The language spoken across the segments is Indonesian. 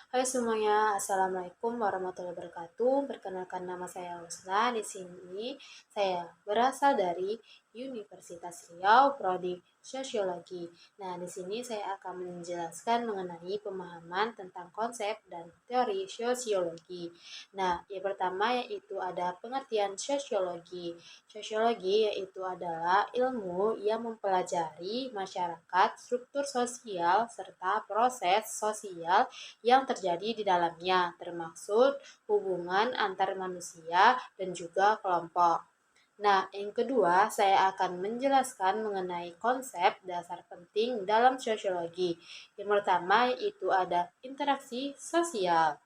Hai semuanya, Assalamualaikum warahmatullahi wabarakatuh. Perkenalkan nama saya Husna. Di sini saya berasal dari Universitas Riau, Prodi Sosiologi. Nah, di sini saya akan menjelaskan mengenai pemahaman tentang konsep dan teori sosiologi. Nah, yang pertama yaitu ada pengertian sosiologi. Sosiologi yaitu adalah ilmu yang mempelajari masyarakat, struktur sosial, serta proses sosial yang terjadi di dalamnya, termasuk hubungan antar manusia dan juga kelompok. Nah, yang kedua, saya akan menjelaskan mengenai konsep dasar penting dalam sosiologi. Yang pertama, yaitu ada interaksi sosial.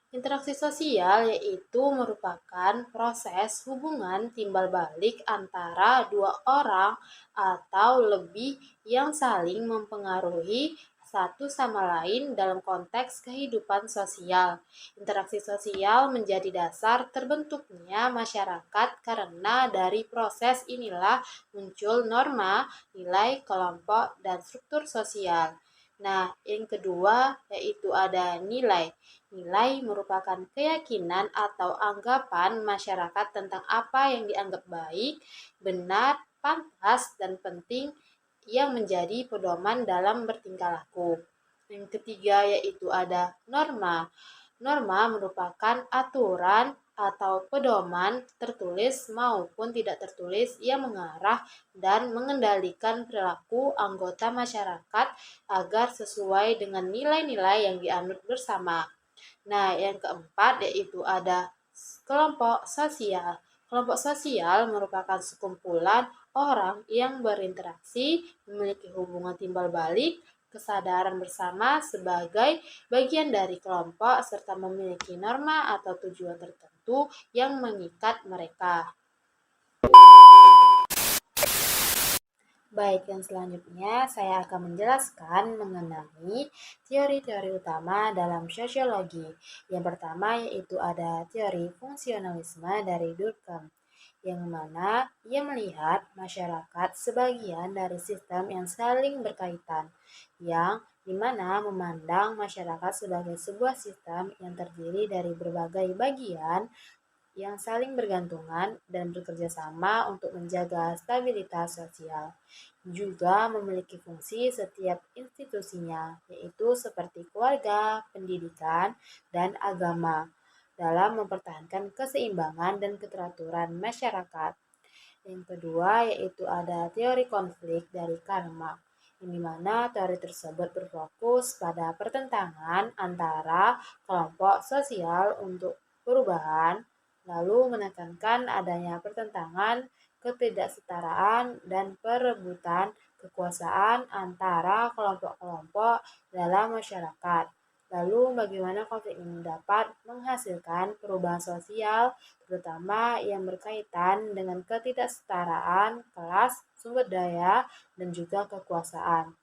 Interaksi sosial yaitu merupakan proses hubungan timbal balik antara dua orang atau lebih yang saling mempengaruhi satu sama lain dalam konteks kehidupan sosial. Interaksi sosial menjadi dasar terbentuknya masyarakat karena dari proses inilah muncul norma, nilai, kelompok, dan struktur sosial. Nah, yang kedua yaitu ada nilai. Nilai merupakan keyakinan atau anggapan masyarakat tentang apa yang dianggap baik, benar, pantas, dan penting yang menjadi pedoman dalam bertingkah laku. Yang ketiga yaitu ada norma. Norma merupakan aturan atau pedoman tertulis maupun tidak tertulis yang mengarah dan mengendalikan perilaku anggota masyarakat agar sesuai dengan nilai-nilai yang dianut bersama. Nah, yang keempat yaitu ada kelompok sosial. Kelompok sosial merupakan sekumpulan orang yang berinteraksi, memiliki hubungan timbal balik, kesadaran bersama sebagai bagian dari kelompok, serta memiliki norma atau tujuan tertentu yang mengikat mereka. Baik, yang selanjutnya saya akan menjelaskan mengenai teori-teori utama dalam sosiologi. Yang pertama yaitu ada teori fungsionalisme dari Durkheim, yang mana ia melihat masyarakat sebagian dari sistem yang saling berkaitan, yang dimana memandang masyarakat sebagai sebuah sistem yang terdiri dari berbagai bagian yang saling bergantungan dan bekerja sama untuk menjaga stabilitas sosial. Juga memiliki fungsi setiap institusinya, yaitu seperti keluarga, pendidikan, dan agama, dalam mempertahankan keseimbangan dan keteraturan masyarakat. Yang kedua yaitu ada teori konflik dari Karl Marx, yang dimana teori tersebut berfokus pada pertentangan antara kelompok sosial untuk perubahan, lalu menekankan adanya pertentangan, ketidaksetaraan, dan perebutan kekuasaan antara kelompok-kelompok dalam masyarakat. Lalu bagaimana konflik ini dapat menghasilkan perubahan sosial, terutama yang berkaitan dengan ketidaksetaraan kelas, sumber daya, dan juga kekuasaan.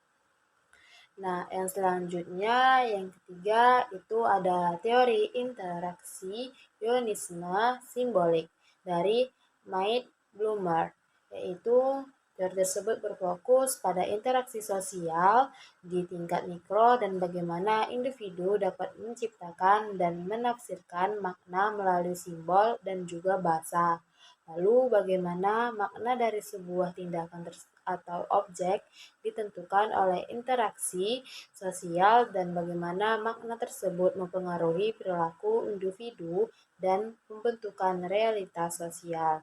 Nah, yang selanjutnya, yang ketiga itu ada teori interaksi ionisme simbolik dari Maid Bloomer, yaitu teori tersebut berfokus pada interaksi sosial di tingkat mikro dan bagaimana individu dapat menciptakan dan menafsirkan makna melalui simbol dan juga bahasa. Lalu bagaimana makna dari sebuah tindakan atau objek ditentukan oleh interaksi sosial dan bagaimana makna tersebut mempengaruhi perilaku individu dan pembentukan realitas sosial.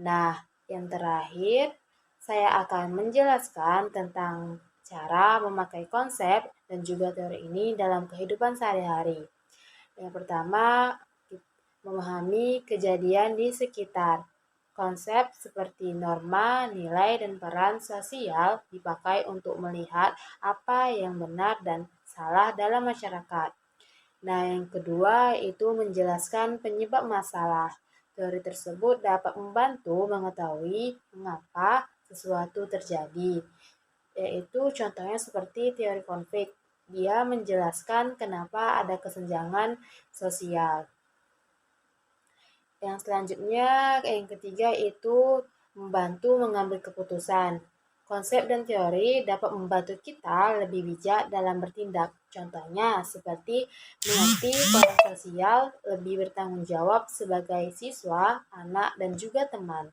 Nah, yang terakhir, saya akan menjelaskan tentang cara memakai konsep dan juga teori ini dalam kehidupan sehari-hari. Yang pertama, memahami kejadian di sekitar. Konsep seperti norma, nilai, dan peran sosial dipakai untuk melihat apa yang benar dan salah dalam masyarakat. Nah, yang kedua itu menjelaskan penyebab masalah. Teori tersebut dapat membantu mengetahui mengapa sesuatu terjadi, yaitu contohnya seperti teori konflik. Dia menjelaskan kenapa ada kesenjangan sosial. Yang selanjutnya, yang ketiga itu membantu mengambil keputusan. Konsep dan teori dapat membantu kita lebih bijak dalam bertindak. Contohnya seperti mengerti peran sosial, lebih bertanggung jawab sebagai siswa, anak, dan juga teman.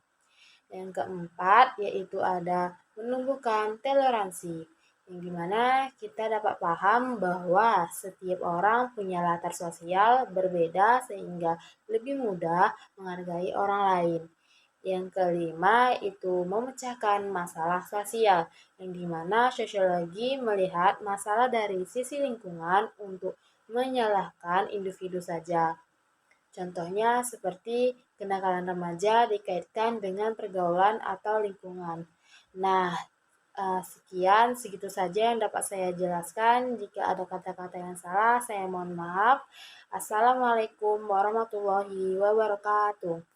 Yang keempat yaitu ada menumbuhkan toleransi, yang dimana kita dapat paham bahwa setiap orang punya latar sosial berbeda sehingga lebih mudah menghargai orang lain. Yang kelima itu memecahkan masalah sosial, yang dimana sosiologi melihat masalah dari sisi lingkungan untuk menyalahkan individu saja. Contohnya seperti kenakalan remaja dikaitkan dengan pergaulan atau lingkungan. Nah, segitu saja yang dapat saya jelaskan. Jika ada kata-kata yang salah, saya mohon maaf. Assalamualaikum warahmatullahi wabarakatuh.